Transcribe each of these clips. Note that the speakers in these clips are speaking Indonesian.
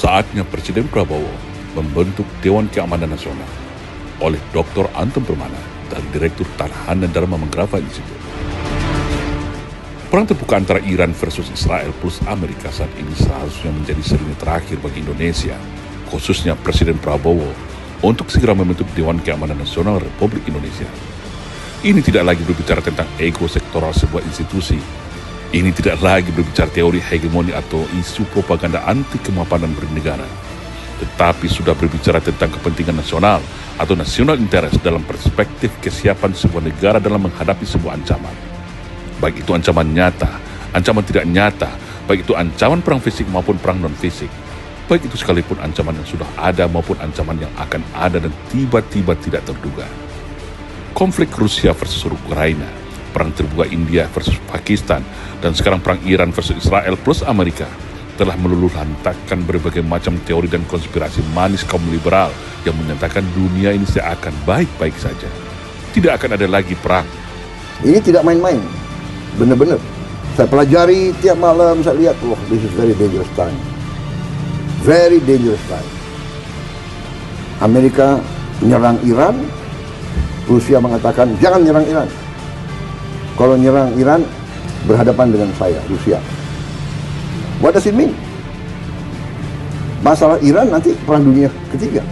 Saatnya Presiden Prabowo membentuk Dewan Keamanan Nasional oleh Dr. Anton Permana dari Direktur Tahanan Dharma Mangrava Institute. Perang terbuka antara Iran versus Israel plus Amerika saat ini seharusnya menjadi seri terakhir bagi Indonesia, khususnya Presiden Prabowo, untuk segera membentuk Dewan Keamanan Nasional Republik Indonesia. Ini tidak lagi berbicara tentang ego sektoral sebuah institusi. Ini tidak lagi berbicara teori hegemoni atau isu propaganda anti kemapanan bernegara, tetapi sudah berbicara tentang kepentingan nasional atau national interest dalam perspektif kesiapan sebuah negara dalam menghadapi sebuah ancaman. Baik itu ancaman nyata, ancaman tidak nyata, baik itu ancaman perang fisik maupun perang non-fisik, baik itu sekalipun ancaman yang sudah ada maupun ancaman yang akan ada dan tiba-tiba tidak terduga. Konflik Rusia versus Ukraina, perang terbuka India versus Pakistan, dan sekarang perang Iran versus Israel plus Amerika telah meluluh lantakkan berbagai macam teori dan konspirasi manis kaum liberal yang menyatakan dunia ini seakan baik-baik saja. Tidak akan ada lagi perang. Ini tidak main-main, benar-benar. Saya pelajari tiap malam, saya lihat, wah, this is very dangerous time. Very dangerous time. Amerika menyerang Iran, Rusia mengatakan jangan nyerang Iran. Kalau nyerang Iran, berhadapan dengan saya, Rusia. What does it mean? Masalah Iran nanti perang dunia ketiga.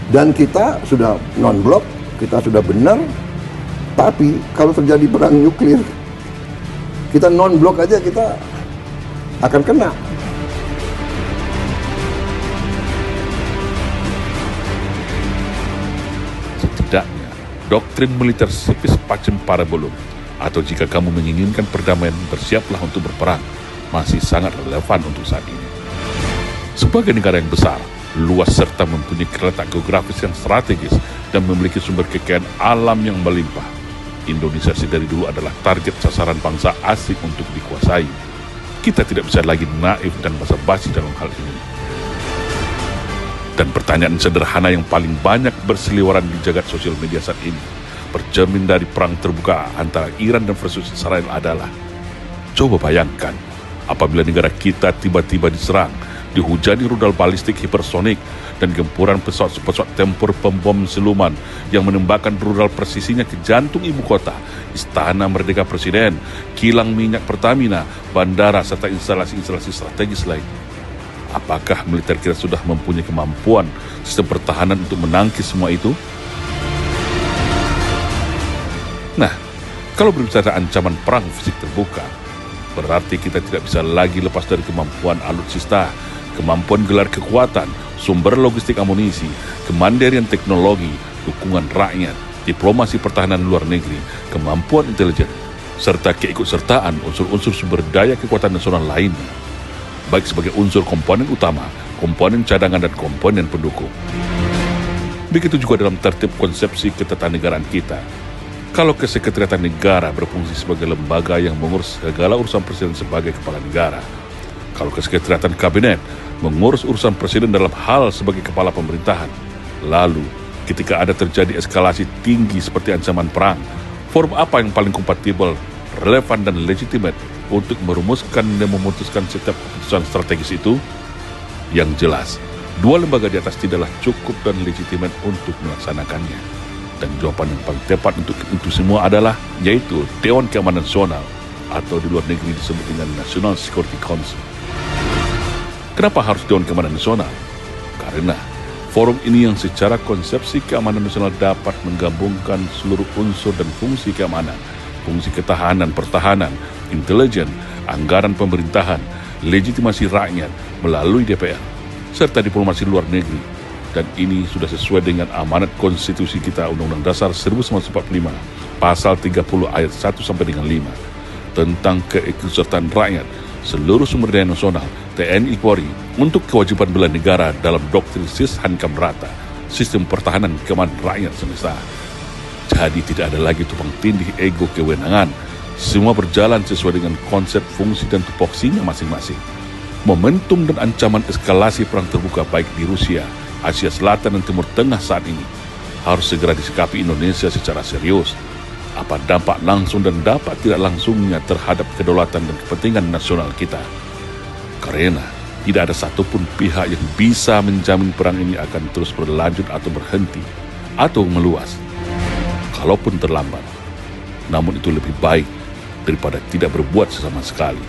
Dan kita sudah non-blok, kita sudah benar, tapi kalau terjadi perang nuklir, kita non-blok aja kita akan kena. Setidaknya, doktrin militer civis pacem parabellum, atau jika kamu menginginkan perdamaian, bersiaplah untuk berperang, masih sangat relevan untuk saat ini. Sebagai negara yang besar, luas serta mempunyai letak geografis yang strategis dan memiliki sumber kekayaan alam yang melimpah, Indonesia dari dulu adalah target sasaran bangsa asing untuk dikuasai. Kita tidak bisa lagi naif dan basa-basi dalam hal ini. Dan pertanyaan sederhana yang paling banyak berseliweran di jagat sosial media saat ini, bercermin dari perang terbuka antara Iran dan versus Israel adalah, coba bayangkan apabila negara kita tiba-tiba diserang, dihujani rudal balistik hipersonik dan gempuran pesawat-pesawat tempur pembom siluman yang menembakkan rudal presisinya ke jantung ibu kota, Istana Merdeka Presiden, kilang minyak Pertamina, bandara, serta instalasi-instalasi strategis lain. Apakah militer kita sudah mempunyai kemampuan sistem pertahanan untuk menangkis semua itu? Nah, kalau berbicara ancaman perang fisik terbuka, berarti kita tidak bisa lagi lepas dari kemampuan alutsista, kemampuan gelar kekuatan, sumber logistik amunisi, kemandirian teknologi, dukungan rakyat, diplomasi pertahanan luar negeri, kemampuan intelijen, serta keikutsertaan unsur-unsur sumber daya kekuatan nasional lainnya, baik sebagai unsur komponen utama, komponen cadangan, dan komponen pendukung. Begitu juga dalam tertib konsepsi ketatanegaraan kita. Kalau Kesekretariatan Negara berfungsi sebagai lembaga yang mengurus segala urusan presiden sebagai kepala negara, kalau Kesekretariatan Kabinet mengurus urusan presiden dalam hal sebagai kepala pemerintahan, lalu ketika ada terjadi eskalasi tinggi seperti ancaman perang, forum apa yang paling kompatibel, relevan, dan legitimate untuk merumuskan dan memutuskan setiap keputusan strategis itu? Yang jelas, dua lembaga di atas tidaklah cukup dan legitimate untuk melaksanakannya. Dan jawaban yang paling tepat untuk itu semua adalah, yaitu Dewan Keamanan Nasional, atau di luar negeri disebut dengan National Security Council. Kenapa harus Dewan Keamanan Nasional? Karena forum ini yang secara konsepsi keamanan nasional dapat menggabungkan seluruh unsur dan fungsi keamanan, fungsi ketahanan, pertahanan, intelijen, anggaran pemerintahan, legitimasi rakyat melalui DPR, serta diplomasi luar negeri. Dan ini sudah sesuai dengan amanat konstitusi kita, Undang-Undang Dasar 1945, pasal 30 ayat 1 sampai dengan 5, tentang keikutsertaan rakyat, seluruh sumber daya nasional, TNI Polri, untuk kewajiban bela negara dalam doktrin sis hankam rata, sistem pertahanan keamanan rakyat semesta. Jadi tidak ada lagi tumpang tindih ego kewenangan, semua berjalan sesuai dengan konsep, fungsi, dan tupoksinya masing-masing. Momentum dan ancaman eskalasi perang terbuka baik di Rusia, Asia Selatan, dan Timur Tengah saat ini harus segera disikapi Indonesia secara serius. Apa dampak langsung dan dampak tidak langsungnya terhadap kedaulatan dan kepentingan nasional kita? Karena Tidak ada satupun pihak yang bisa menjamin perang ini akan terus berlanjut atau berhenti, atau meluas. Kalaupun terlambat, namun itu lebih baik daripada tidak berbuat sama sekali,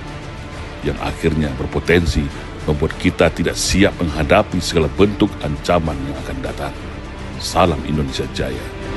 yang akhirnya berpotensi membuat kita tidak siap menghadapi segala bentuk ancaman yang akan datang. Salam Indonesia Jaya.